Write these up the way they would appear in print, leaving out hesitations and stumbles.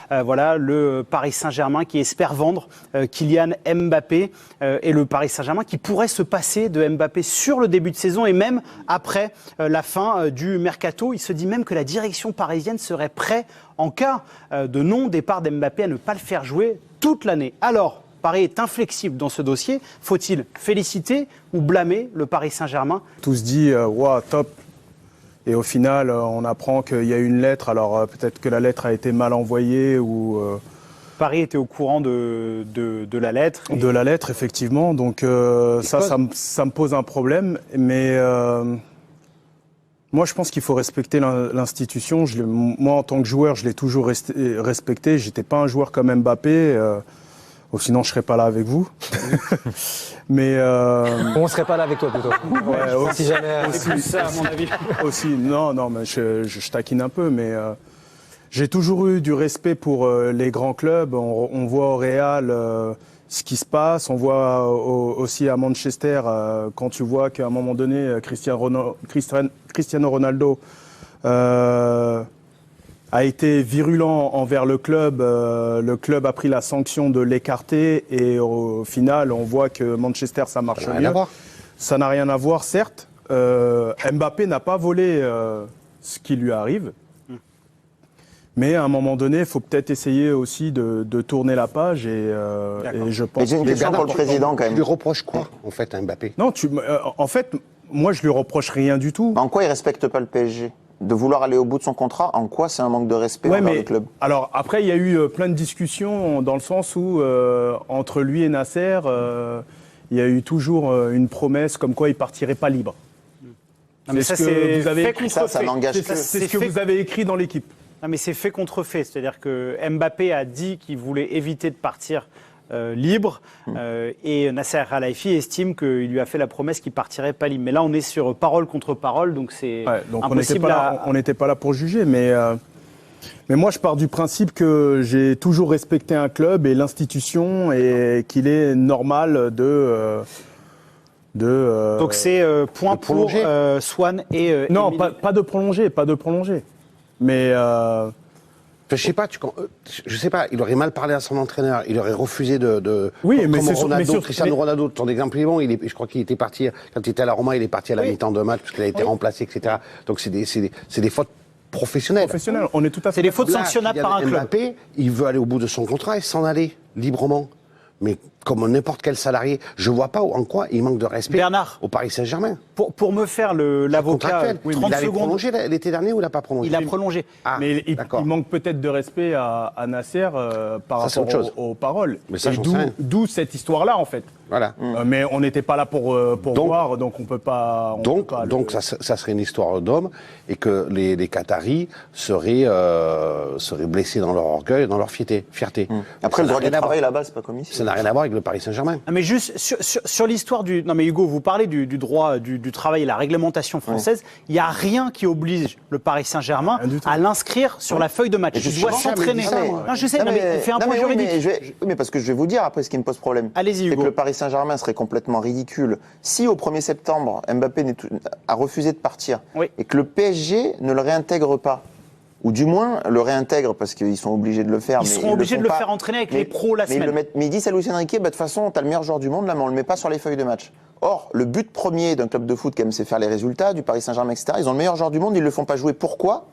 Voilà, le Paris Saint-Germain qui espère vendre Kylian Mbappé et le Paris Saint-Germain qui pourrait se passer de Mbappé sur le début de saison et même après la fin du mercato. Il se dit même que la direction parisienne serait prête en cas de non-départ d'Mbappé à ne pas le faire jouer toute l'année. Alors, Paris est inflexible dans ce dossier. Faut-il féliciter ou blâmer le Paris Saint-Germain ? Tout se dit, wow, top. Et au final, on apprend qu'il y a une lettre. Alors peut-être que la lettre a été mal envoyée ou... Paris était au courant de la lettre. De la lettre, effectivement. Donc ça me pose un problème. Mais moi, je pense qu'il faut respecter l'institution. Moi, en tant que joueur, je l'ai toujours respecté. J'étais pas un joueur comme Mbappé. Sinon, je serais pas là avec vous. Mais on serait pas là avec toi plutôt. Ouais, si jamais. C'est plus ça, à mon avis. Aussi, non, mais je taquine un peu, mais j'ai toujours eu du respect pour les grands clubs. On voit au Real ce qui se passe. On voit aussi à Manchester quand tu vois qu'à un moment donné, Cristiano Ronaldo a été virulent envers le club a pris la sanction de l'écarter et au final, on voit que Manchester, ça marche mieux. Ça n'a rien à voir, certes. Mbappé n'a pas volé ce qui lui arrive. Mais à un moment donné, il faut peut-être essayer aussi de tourner la page et je pense... Mais j'ai une question pour le président, quand même. Tu lui reproches quoi, en fait, à Mbappé ? Non, en fait, moi, je lui reproche rien du tout. En quoi il ne respecte pas le PSG ? De vouloir aller au bout de son contrat, en quoi c'est un manque de respect envers le club ? Alors après, il y a eu plein de discussions dans le sens où entre lui et Nasser, il y a eu toujours une promesse comme quoi il partirait pas libre. Mais ça, c'est fait contre ça n'engage que. C'est ce que vous avez écrit dans l'équipe. Non, mais c'est fait contre fait. C'est-à-dire que Mbappé a dit qu'il voulait éviter de partir libre et Nasser Al-Khelaifi estime qu'il lui a fait la promesse qu'il partirait pas libre. Mais là, on est sur parole contre parole, donc c'est impossible on n'était pas là pour juger, mais moi, je pars du principe que j'ai toujours respecté un club et l'institution et qu'il est normal Donc c'est point pour Swan et non, Émilie. pas de prolonger. Mais je sais pas, il aurait mal parlé à son entraîneur, il aurait refusé Oui, mais Cristiano Ronaldo, ton exemple est bon, je crois qu'il était parti, quand il était à la Roma, il est parti à la mi-temps de match, parce qu'il a été remplacé, etc. Donc c'est des fautes professionnelles. On est tout à fait... C'est des fautes sanctionnables par un club. Mbappé, il veut aller au bout de son contrat et s'en aller librement. Mais comme n'importe quel salarié, je vois pas en quoi il manque de respect au Paris Saint-Germain. Pour me faire l'avocat, 30 il avait secondes. prolongé l'été dernier ou il n'a pas prolongé ? Il a prolongé. Mais il manque peut-être de respect à Nasser par rapport aux paroles. Mais ça, d'où cette histoire-là, en fait. Voilà. Mais on n'était pas là pour voir, donc on peut pas... Donc ça serait une histoire d'homme et que les Qataris seraient blessés dans leur orgueil, dans leur fierté. Après, le droit du travail là-bas, c'est pas comme ici. Ça n'a rien à voir avec le Paris Saint-Germain. Mais juste sur l'histoire du... Non mais Hugo, vous parlez du droit du travail et la réglementation française. Il n'y a rien qui oblige le Paris Saint-Germain à l'inscrire sur la feuille de match. Il doit s'entraîner. Non, je sais, mais il fait un point juridique. Mais parce que je vais vous dire après ce qui me pose problème. Allez-y, Hugo. C'est que le Paris Saint-Germain serait complètement ridicule si au 1er septembre, Mbappé a refusé de partir et que le PSG ne le réintègre pas. Ou du moins le réintègre parce qu'ils sont obligés de le faire. Ils seront obligés de le faire entraîner avec les pros la semaine. Mais ils disent à Luis Enrique, de toute façon, t'as le meilleur joueur du monde, là, mais on le met pas sur les feuilles de match. Or, le but premier d'un club de foot, quand même, c'est faire les résultats, du Paris Saint-Germain, etc. Ils ont le meilleur joueur du monde, ils le font pas jouer. Pourquoi ?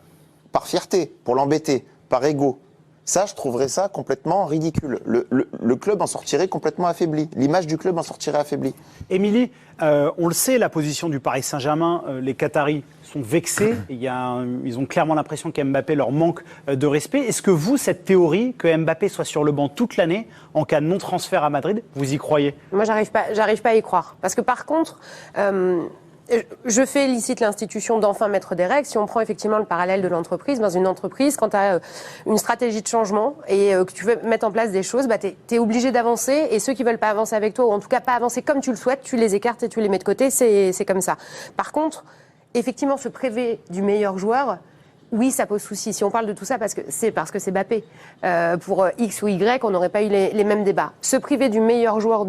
Par fierté, pour l'embêter, par ego. Ça, je trouverais ça complètement ridicule. Le club en sortirait complètement affaibli. L'image du club en sortirait affaiblie. Émilie, on le sait, la position du Paris Saint-Germain, les Qataris sont vexés. Ils ont clairement l'impression qu'Mbappé leur manque de respect. Est-ce que vous, cette théorie, que Mbappé soit sur le banc toute l'année, en cas de non-transfert à Madrid, vous y croyez ? Moi, j'arrive pas à y croire. Parce que par contre... je félicite l'institution d'enfin mettre des règles. Si on prend effectivement le parallèle de l'entreprise, dans une entreprise, quand tu as une stratégie de changement et que tu veux mettre en place des choses, tu es obligé d'avancer et ceux qui veulent pas avancer avec toi, ou en tout cas pas avancer comme tu le souhaites, tu les écartes et tu les mets de côté, c'est comme ça. Par contre, effectivement, se priver du meilleur joueur, oui, ça pose souci. Si on parle de tout ça, parce que c'est Mbappé. Pour X ou Y, on n'aurait pas eu les mêmes débats. Se priver du meilleur joueur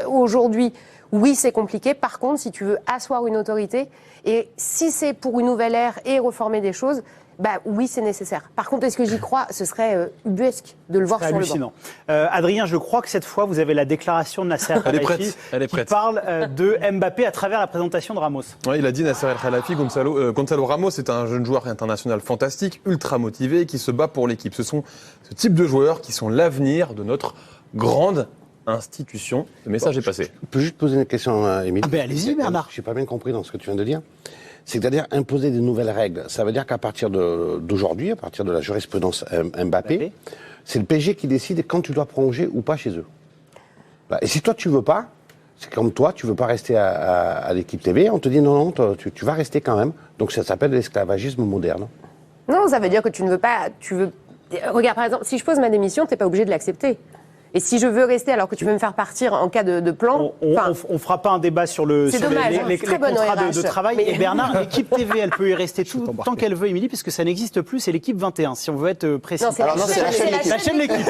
aujourd'hui, oui, c'est compliqué. Par contre, si tu veux asseoir une autorité, et si c'est pour une nouvelle ère et réformer des choses, bah oui, c'est nécessaire. Par contre, est-ce que j'y crois? Ce serait ubuesque de le voir sur le banc. Adrien, je crois que cette fois, vous avez la déclaration de Nasser El-Khelaifi qui parle de Mbappé à travers la présentation de Ramos. Ouais, il a dit Nasser El-Khelaifi, Gonzalo Ramos est un jeune joueur international fantastique, ultra motivé, qui se bat pour l'équipe. Ce sont ce type de joueurs qui sont l'avenir de notre grande institution. Le message est passé. Je peux juste poser une question à Émile. Allez-y, Bernard. Je n'ai pas bien compris dans ce que tu viens de dire. C'est-à-dire imposer des nouvelles règles. Ça veut dire qu'à partir d'aujourd'hui, à partir de la jurisprudence Mbappé, c'est le PSG qui décide quand tu dois prolonger ou pas chez eux. Et si toi tu veux pas, c'est comme toi, tu veux pas rester à l'équipe TV, on te dit non, tu vas rester quand même. Donc ça s'appelle l'esclavagisme moderne. Non, ça veut dire que tu ne veux pas... Regarde, par exemple, si je pose ma démission, tu n'es pas obligé de l'accepter. Et si je veux rester alors que tu veux me faire partir en cas de plan... On fera pas un débat sur les contrats de travail. Et Bernard, l'équipe TV, elle peut y rester tant qu'elle veut, Émilie, puisque ça n'existe plus, c'est l'équipe 21, si on veut être précis. Non, c'est la chaîne L'équipe.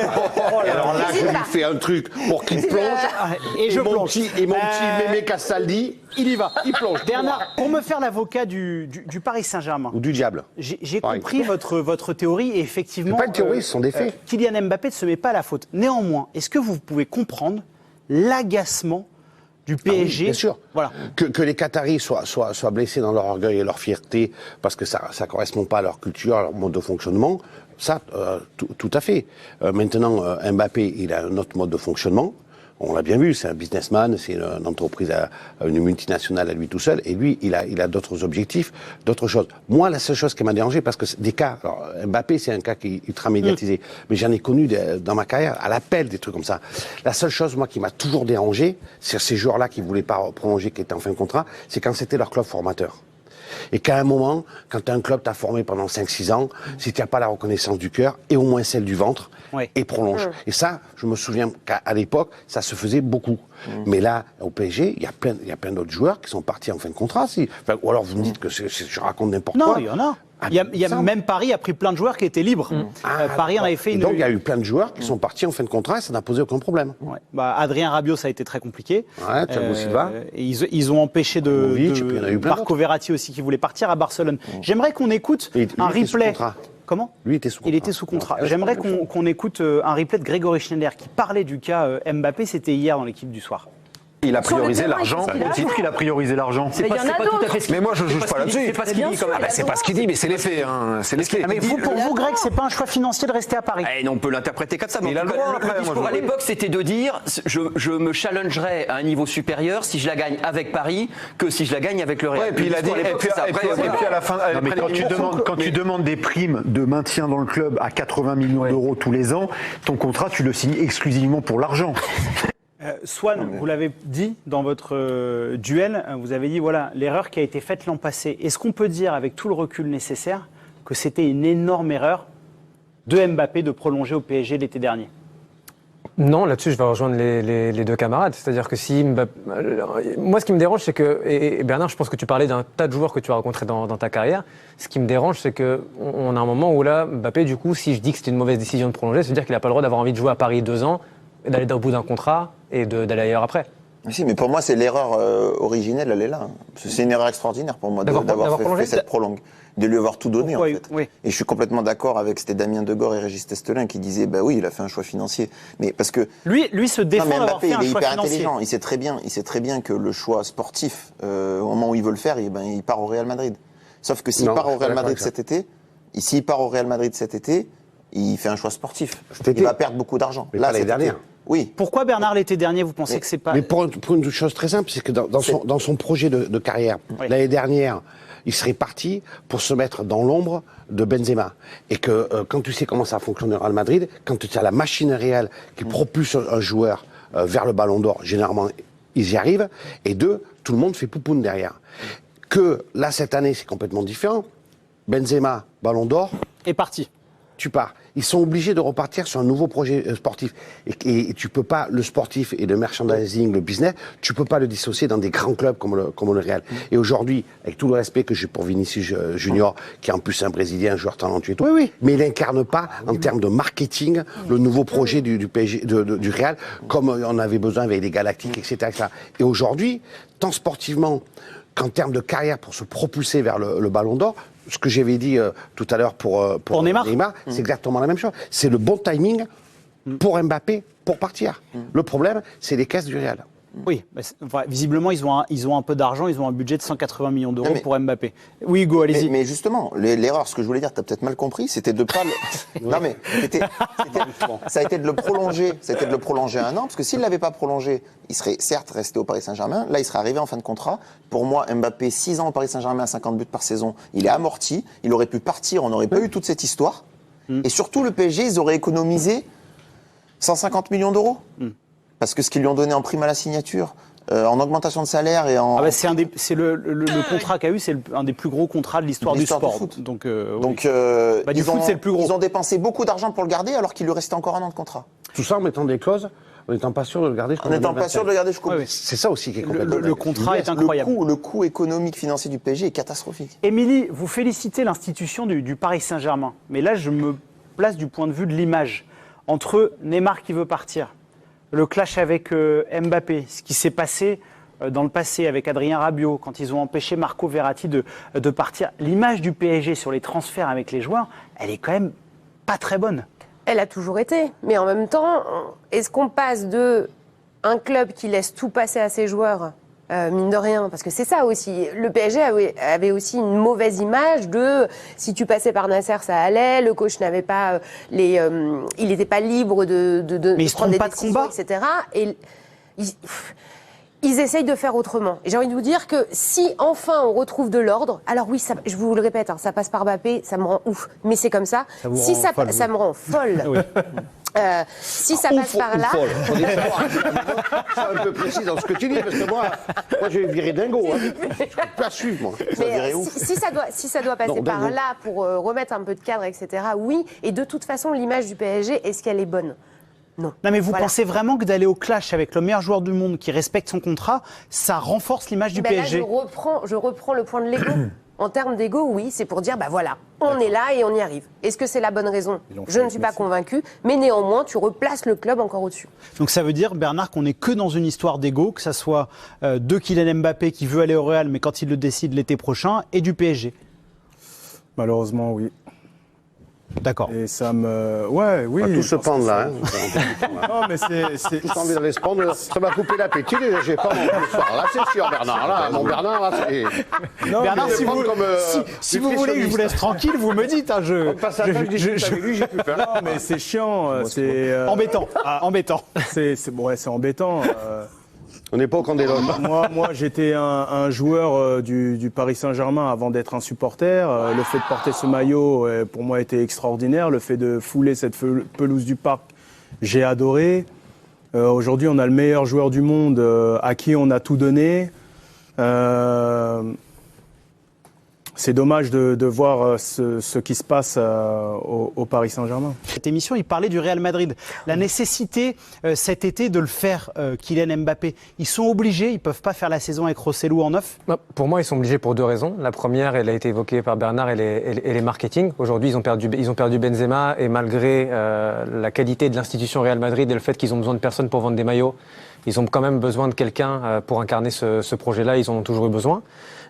Alors là, je lui fais un truc pour qu'il plonge. Et je plonge. Et mon petit Mémé Castaldi, il y va. Il plonge. Bernard, pour me faire l'avocat du Paris Saint-Germain. Ou du diable. J'ai compris votre théorie et effectivement... C'est pas une théorie, ce sont des faits. Kylian Mbappé ne se met pas à la faute. Néanmoins, est-ce que vous pouvez comprendre l'agacement du PSG? Bien sûr. Voilà. Que les Qataris soient blessés dans leur orgueil et leur fierté parce que ça ne correspond pas à leur culture, à leur mode de fonctionnement, ça, tout à fait. Maintenant, Mbappé, il a un autre mode de fonctionnement. On l'a bien vu, c'est un businessman, c'est une entreprise, une multinationale à lui tout seul, et lui, il a d'autres objectifs, d'autres choses. Moi, la seule chose qui m'a dérangé, parce que des cas, alors Mbappé, c'est un cas qui est ultra médiatisé, mais j'en ai connu dans ma carrière, à l'appel, des trucs comme ça. La seule chose, moi, qui m'a toujours dérangé, c'est ces joueurs-là qui voulaient pas prolonger, qui étaient en fin de contrat, c'est quand c'était leur club formateur. Et qu'à un moment, quand un club t'a formé pendant 5-6 ans, si tu n'as pas la reconnaissance du cœur, et au moins celle du ventre, et prolonge. Et ça, je me souviens qu'à l'époque, ça se faisait beaucoup. Mais là, au PSG, il y a plein d'autres joueurs qui sont partis en fin de contrat. Ou alors vous me dites que je raconte n'importe quoi. Non, il y en a. Même Paris a pris plein de joueurs qui étaient libres. Paris en avait fait une... Donc il y a eu plein de joueurs qui sont partis en fin de contrat et ça n'a posé aucun problème. Adrien Rabiot, ça a été très compliqué. Thiago Silva. Ils ont empêché Marco Verratti aussi qui voulait partir à Barcelone. J'aimerais qu'on écoute un replay. Comment ? Lui était sous contrat. Il était sous contrat. J'aimerais qu'on écoute un replay de Grégory Schneider qui parlait du cas Mbappé. C'était hier dans l'équipe du soir. Il a priorisé l'argent. Au titre, il a priorisé l'argent. Mais il y en a d'autres. Mais moi, je ne juge pas là-dessus. C'est pas ce qu'il dit quand même. C'est pas ce qu'il dit, mais c'est les faits. C'est les faits. Mais pour vous, Greg, c'est pas un choix financier de rester à Paris. On peut l'interpréter comme ça. Mais le discours à l'époque, c'était de dire je me challengerai à un niveau supérieur si je la gagne avec Paris que si je la gagne avec le Real. Et puis il a dit. Et puis à la fin, quand tu demandes des primes de maintien dans le club à 80 millions d'euros tous les ans, ton contrat, tu le signes exclusivement pour l'argent. Swan, vous l'avez dit dans votre duel, vous avez dit voilà l'erreur qui a été faite l'an passé. Est-ce qu'on peut dire avec tout le recul nécessaire que c'était une énorme erreur de Mbappé de prolonger au PSG l'été dernier? Non, là-dessus, je vais rejoindre les deux camarades. C'est-à-dire que si Mbappé... Moi, ce qui me dérange, c'est que... Et Bernard, je pense que tu parlais d'un tas de joueurs que tu as rencontrés dans ta carrière. Ce qui me dérange, c'est qu'on a un moment où là, Mbappé, du coup, si je dis que c'était une mauvaise décision de prolonger, ça veut dire qu'il n'a pas le droit d'avoir envie de jouer à Paris 2 ans, d'aller au bout d'un contrat et d'aller ailleurs après. Si, mais pour moi, c'est l'erreur originelle, elle est là. C'est une erreur extraordinaire pour moi d'avoir fait cette prolongue, de lui avoir tout donné en fait. Oui. Et je suis complètement d'accord avec, c'était Damien Degore et Régis Testelin qui disaient, bah oui, il a fait un choix financier. Mais parce que lui se défend d'avoir fait un choix financier. Il est hyper intelligent. Il sait très bien que le choix sportif, au moment où il veut le faire, il part au Real Madrid. Sauf que s'il part au Real Madrid cet été, il fait un choix sportif. Il va perdre beaucoup d'argent. Là, l'année dernière. Oui. Pourquoi Bernard l'été dernier, vous pensez que c'est pas... Mais pour une chose très simple, c'est que dans son projet de carrière, l'année dernière, il serait parti pour se mettre dans l'ombre de Benzema. Et que quand tu sais comment ça fonctionne au Real Madrid, quand tu as la machine réelle qui propulse un joueur vers le Ballon d'Or, généralement, ils y arrivent. Et deux, tout le monde fait poupoune derrière. Que là, cette année, c'est complètement différent. Benzema, Ballon d'Or... est parti. tu pars. Ils sont obligés de repartir sur un nouveau projet sportif. Et tu peux pas, le sportif et le merchandising, le business, tu peux pas le dissocier dans des grands clubs comme le Real. Et aujourd'hui, avec tout le respect que j'ai pour Vinicius Junior, qui est en plus un Brésilien, un joueur talentueux et tout, mais il n'incarne pas, en termes de marketing, le nouveau projet du PSG, du Real, comme on avait besoin avec les Galactiques, etc., etc. Et aujourd'hui, tant sportivement qu'en termes de carrière pour se propulser vers le Ballon d'Or, ce que j'avais dit tout à l'heure pour Neymar, c'est exactement la même chose. C'est le bon timing pour Mbappé pour partir. Le problème, c'est les caisses du Real. Oui, visiblement, ils ont un peu d'argent, ils ont un budget de 180 millions d'euros pour Mbappé. Oui, Hugo, allez-y. Mais justement, l'erreur, ce que je voulais dire, tu as peut-être mal compris, c'était de pas Non, mais ça a été de le prolonger. C'était de le prolonger 1 an, parce que s'il ne l'avait pas prolongé, il serait certes resté au Paris Saint-Germain. Là, il serait arrivé en fin de contrat. Pour moi, Mbappé, 6 ans au Paris Saint-Germain à 50 buts par saison, il est amorti. Il aurait pu partir, on n'aurait pas eu toute cette histoire. Et surtout, le PSG, ils auraient économisé 150 millions d'euros. Parce que ce qu'ils lui ont donné en prime à la signature, en augmentation de salaire et en... c'est le contrat qu'a eu, c'est un des plus gros contrats de l'histoire du sport. Foot. Donc, du foot, c'est le plus gros. Ils ont dépensé beaucoup d'argent pour le garder alors qu'il lui restait encore 1 an de contrat. Tout ça en mettant des clauses, en n'étant pas sûr de le garder jusqu'au bout. En n'étant pas sûr de le garder jusqu'au bout. C'est ça aussi qui est complètement... Le contrat est incroyable. Le coût économique financier du PSG est catastrophique. Émilie, vous félicitez l'institution du Paris Saint-Germain. Mais là, je me place du point de vue de l'image. Entre Neymar qui veut partir, le clash avec Mbappé, ce qui s'est passé dans le passé avec Adrien Rabiot, quand ils ont empêché Marco Verratti de partir, l'image du PSG sur les transferts avec les joueurs, elle est quand même pas très bonne. Elle a toujours été. Mais en même temps, est-ce qu'on passe de un club qui laisse tout passer à ses joueurs, mine de rien, parce que c'est ça aussi. Le PSG avait aussi une mauvaise image de si tu passais par Nasser, ça allait. Le coach n'avait pas il n'était pas libre de mais ils prendre des pas décisions, de combat, etc. Et ils essayent de faire autrement. Et j'ai envie de vous dire que si enfin on retrouve de l'ordre, alors oui, ça, je vous le répète, ça passe par Mbappé, ça me rend ouf. Mais c'est comme ça. Ça me rend folle. Oui. Si ça passe par là... C'est un peu précis dans ce que tu dis, parce que moi je vais virer dingo. Je peux pas suivre, moi. Mais si ça doit passer par là pour remettre un peu de cadre, etc., oui. Et de toute façon, l'image du PSG, est-ce qu'elle est bonne ? Non. Non, mais vous pensez vraiment que d'aller au clash avec le meilleur joueur du monde qui respecte son contrat, ça renforce l'image du PSG ? Là, je reprends le point de l'ego. En termes d'ego, oui, c'est pour dire, voilà, on est là et on y arrive. Est-ce que c'est la bonne raison ? Je ne suis pas convaincue, mais néanmoins, tu replaces le club encore au-dessus. Donc ça veut dire, Bernard, qu'on n'est que dans une histoire d'ego, que ça soit de Kylian Mbappé qui veut aller au Real, mais quand il le décide l'été prochain, et du PSG. Malheureusement, oui. D'accord. Et ça me... Ouais, oui. On va tous se pendre là. Non, mais c'est... Tous envie d'aller se pendre. Ça m'a coupé l'appétit. J'ai pas mangé ce soir. Là, c'est sûr, Bernard. Là, mon Bernard, là, c'est... Non, Bernard, si vous voulez que je vous laisse tranquille, vous me dites. J'ai plus peur. Non, mais c'est chiant. C'est... Embêtant. Embêtant. C'est embêtant. On n'est pas au camp des Lômes. Moi, j'étais un joueur du Paris Saint-Germain avant d'être un supporter. Le fait de porter ce maillot, pour moi, était extraordinaire. Le fait de fouler cette pelouse du parc, j'ai adoré. Aujourd'hui, on a le meilleur joueur du monde à qui on a tout donné. C'est dommage de voir ce qui se passe au Paris Saint-Germain. Cette émission, il parlait du Real Madrid. La nécessité cet été de le faire, Kylian Mbappé. Ils sont obligés, ils ne peuvent pas faire la saison avec Rosselló en neuf ? Pour moi, ils sont obligés pour 2 raisons. La première, elle a été évoquée par Bernard, et les marketing. Aujourd'hui, ils ont perdu Benzema, et malgré la qualité de l'institution Real Madrid et le fait qu'ils ont besoin de personnes pour vendre des maillots, ils ont quand même besoin de quelqu'un pour incarner ce projet-là. Ils en ont toujours eu besoin.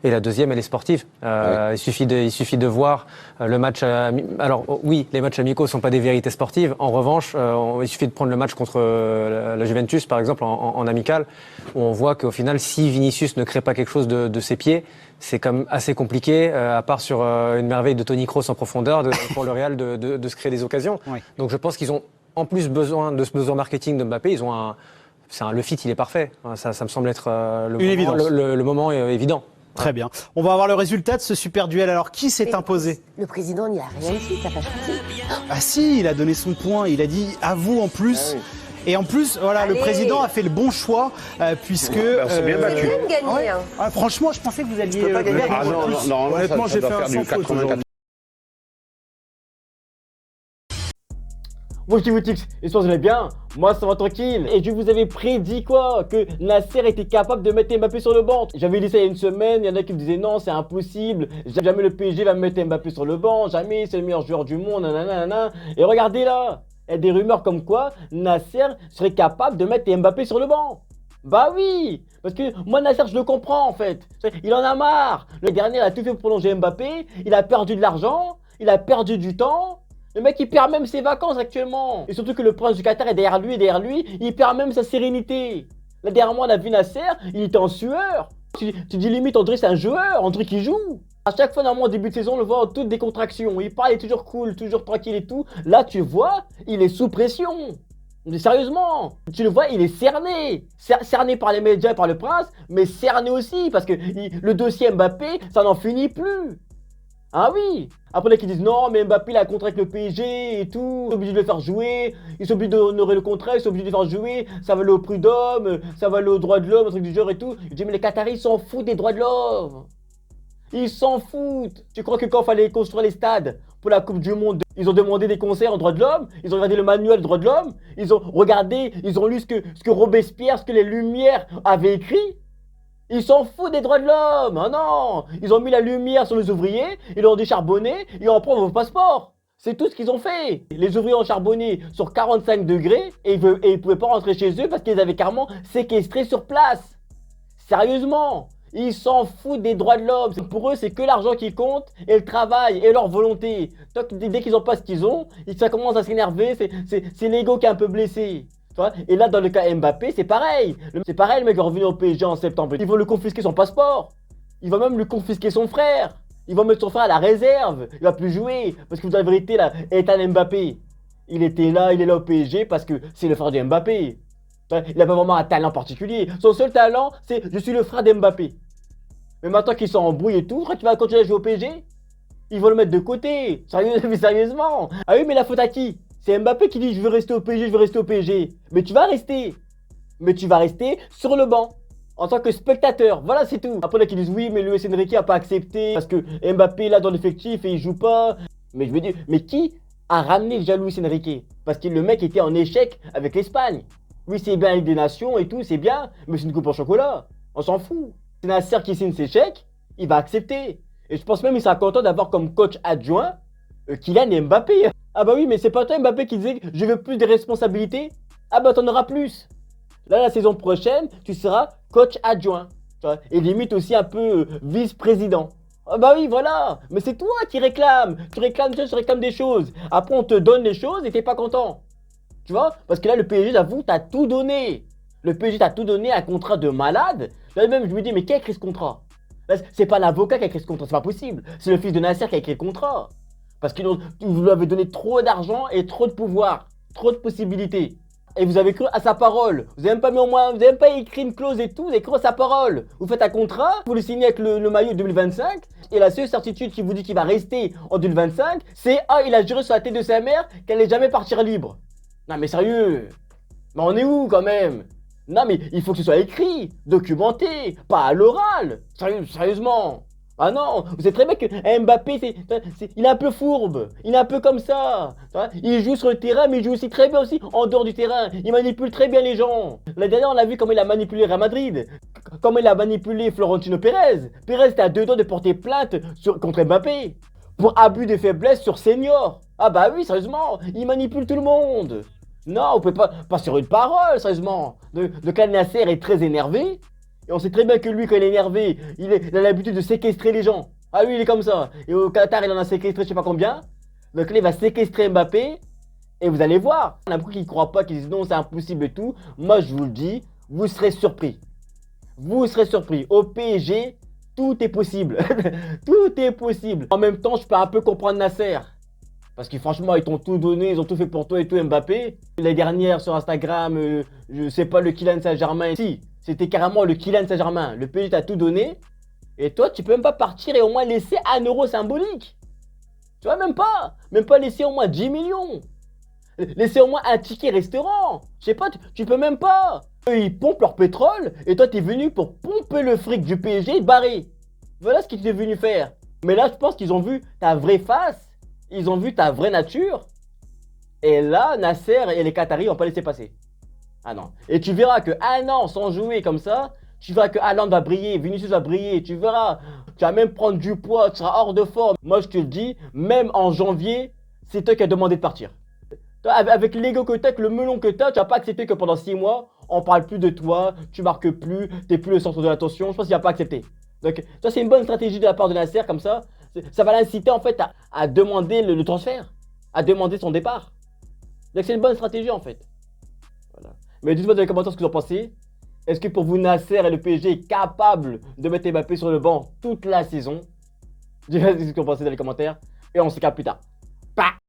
Et la deuxième, elle est sportive. Il suffit de voir le match. Alors oui, les matchs amicaux ne sont pas des vérités sportives. En revanche, il suffit de prendre le match contre la Juventus, par exemple, en amical, où on voit qu'au final, si Vinicius ne crée pas quelque chose de ses pieds, c'est quand même assez compliqué, à part sur une merveille de Toni Kroos en profondeur, pour le Real de se créer des occasions. Oui. Donc je pense qu'ils ont en plus besoin de ce besoin marketing de Mbappé. Ils ont le fit, il est parfait. Ça me semble être le moment évident. Très bien. On va avoir le résultat de ce super duel. Alors, qui s'est imposé ? Le président, il a rien dit, t'as pas compris. Ah si, il a donné son point. Il a dit à vous en plus. Ah oui. Et en plus, voilà, le président a fait le bon choix puisque. C'est bien battu. Gagné, hein. Franchement, je pensais que vous alliez. Non, honnêtement, j'ai fait un sans faute aujourd'hui. Moi je dis vous Tix, histoire vous allez bien, moi ça va tranquille. Et je vous avais prédit quoi? Que Nasser était capable de mettre Mbappé sur le banc. J'avais dit ça il y a une semaine, il y en a qui me disaient non c'est impossible, jamais le PSG va mettre Mbappé sur le banc, jamais c'est le meilleur joueur du monde, nanana. Et regardez là, il y a des rumeurs comme quoi Nasser serait capable de mettre Mbappé sur le banc. Bah oui, parce que moi Nasser je le comprends en fait, il en a marre. Le dernier il a tout fait pour prolonger Mbappé, il a perdu de l'argent, il a perdu du temps. Le mec, il perd même ses vacances actuellement. Et surtout que le prince du Qatar est derrière lui, il perd même sa sérénité. Là, derrière moi, on a vu Nasser, il était en sueur. Tu dis limite, André, c'est un joueur, André qui joue. À chaque fois, normalement, au début de saison, on le voit en toute décontraction. Il parle, il est toujours cool, toujours tranquille et tout. Là, tu vois, il est sous pression. Mais sérieusement, tu le vois, il est cerné. Cerné par les médias et par le prince, mais cerné aussi, parce que le dossier Mbappé, ça n'en finit plus. Ah oui. Après, les qui disent non, mais Mbappé il a un contrat avec le PSG et tout, ils sont obligés de le faire jouer, ils sont obligés d'honorer le contrat, ils sont obligés de le faire jouer, ça va aller au prud'homme, ça va aller aux droits de l'homme, un truc du genre et tout. Je dis mais les Qataris ils s'en foutent des droits de l'homme. Ils s'en foutent. Tu crois que quand il fallait construire les stades pour la Coupe du Monde, ils ont demandé des conseils en droits de l'homme, ils ont regardé le manuel des droits de l'homme, ils ont regardé, ils ont lu ce que Robespierre, ce que les Lumières avaient écrit? Ils s'en foutent des droits de l'homme. Ah non. Ils ont mis la lumière sur les ouvriers, ils leur ont dit charbonner et on prend vos passeports. C'est tout ce qu'ils ont fait. Les ouvriers ont charbonné sur 45 degrés et ils pouvaient pas rentrer chez eux parce qu'ils avaient carrément séquestré sur place. Sérieusement, ils s'en foutent des droits de l'homme. Pour eux, c'est que l'argent qui compte et le travail et leur volonté. Dès qu'ils n'ont pas ce qu'ils ont, ça commence à s'énerver, c'est l'ego qui est un peu blessé. Et là, dans le cas Mbappé, c'est pareil. C'est pareil, le mec est revenu au PSG en septembre. Ils vont lui confisquer son passeport. Ils vont même lui confisquer son frère. Ils vont mettre son frère à la réserve. Il va plus jouer. Parce que vous avez la vérité, là, Ethan Mbappé, il était là, il est là au PSG parce que c'est le frère de Mbappé. Il n'a pas vraiment un talent particulier. Son seul talent, c'est je suis le frère d'Mbappé. Mais maintenant qu'il s'embrouille et tout, tu vas continuer à jouer au PSG? Ils vont le mettre de côté. Sérieusement. Ah oui, mais la faute à qui? C'est Mbappé qui dit je veux rester au PSG, je veux rester au PSG. Mais tu vas rester. Mais tu vas rester sur le banc. En tant que spectateur. Voilà, c'est tout. Après, là, qui disent oui, mais Luis Enrique n'a pas accepté. Parce que Mbappé est là dans l'effectif et il joue pas. Mais je veux dire, mais qui a ramené déjà Luis Enrique? Parce que le mec était en échec avec l'Espagne. Oui, c'est bien avec des nations et tout, c'est bien. Mais c'est une coupe en chocolat. On s'en fout. C'est Nasser qui signe ses chèques, il va accepter. Et je pense même qu'il sera content d'avoir comme coach adjoint Kylian Mbappé. Ah bah oui, mais c'est pas toi Mbappé qui disait je veux plus de responsabilités? Ah bah t'en auras plus. Là, la saison prochaine, tu seras coach adjoint. Et limite aussi un peu vice-président. Ah bah oui, voilà. Mais c'est toi qui réclames. Tu réclames des choses. Après, on te donne les choses et t'es pas content. Tu vois? Parce que là, le PSG, j'avoue, t'as tout donné. Le PSG t'a tout donné, un contrat de malade. Là même, je me dis, mais qui a écrit ce contrat? C'est pas l'avocat qui a écrit ce contrat, c'est pas possible. C'est le fils de Nasser qui a écrit le contrat. Parce que vous lui avez donné trop d'argent et trop de pouvoir, trop de possibilités. Et vous avez cru à sa parole. Vous n'avez même pas écrit une clause et tout, vous avez cru à sa parole. Vous faites un contrat, vous le signez avec le maillot 2025, et la seule certitude qui vous dit qu'il va rester en 2025, c'est il a juré sur la tête de sa mère qu'elle n'allait jamais partir libre. Non mais sérieux, mais on est où quand même? Non mais il faut que ce soit écrit, documenté, pas à l'oral. Sérieusement. Ah non, vous savez très bien que Mbappé, il est un peu fourbe, il est un peu comme ça. Il joue sur le terrain, mais il joue aussi très bien aussi en dehors du terrain. Il manipule très bien les gens. La dernière, on a vu comment il a manipulé Real Madrid, comment il a manipulé Florentino Pérez. Pérez était à 2 doigts de porter plainte contre Mbappé pour abus de faiblesse sur senior. Ah bah oui, sérieusement, il manipule tout le monde. Non, on peut pas sur une parole, sérieusement. Le cas Nasser est très énervé. Et on sait très bien que lui, quand il est énervé, il a l'habitude de séquestrer les gens. Ah lui, il est comme ça. Et au Qatar, il en a séquestré je sais pas combien. Donc là, il va séquestrer Mbappé. Et vous allez voir. Il y en a beaucoup qui ne croient pas, qui disent non, c'est impossible et tout. Moi, je vous le dis, vous serez surpris. Vous serez surpris. Au PSG, tout est possible. Tout est possible. En même temps, je peux un peu comprendre Nasser. Parce que franchement, ils t'ont tout donné, ils ont tout fait pour toi et tout, Mbappé. L'année dernière, sur Instagram, je sais pas, le Kylian Saint-Germain. Si, c'était carrément le Kylian Saint-Germain. Le PSG t'a tout donné. Et toi, tu peux même pas partir et au moins laisser 1 euro symbolique. Tu vois, même pas laisser au moins 10 millions. Laisser au moins un ticket restaurant. Je sais pas, tu peux même pas. Eux, ils pompent leur pétrole et toi, t'es venu pour pomper le fric du PSG et te barrer. Voilà ce qu'ils étaient venus faire. Mais là, je pense qu'ils ont vu ta vraie face. Ils ont vu ta vraie nature. Et là, Nasser et les Qataris n'ont pas laissé passer. Ah non. Et tu verras que un an sans jouer comme ça, tu verras que Haaland va briller, Vinicius va briller, tu verras, tu vas même prendre du poids, tu seras hors de forme. Moi, je te le dis, même en janvier, c'est toi qui as demandé de partir. Toi, avec l'ego que tu as, avec le melon que tu as, tu vas pas accepter que pendant 6 mois, on parle plus de toi, tu marques plus, tu n'es plus le centre de l'attention. Je pense qu'il va pas accepter. Donc, ça, c'est une bonne stratégie de la part de Nasser, comme ça. Ça va l'inciter en fait à demander le transfert, à demander son départ. Donc, c'est une bonne stratégie en fait. Voilà. Mais dites-moi dans les commentaires ce que vous en pensez. Est-ce que pour vous, Nasser et le PSG est capable de mettre Mbappé sur le banc toute la saison? Dites-moi ce que vous en pensez dans les commentaires. Et on se capte plus tard.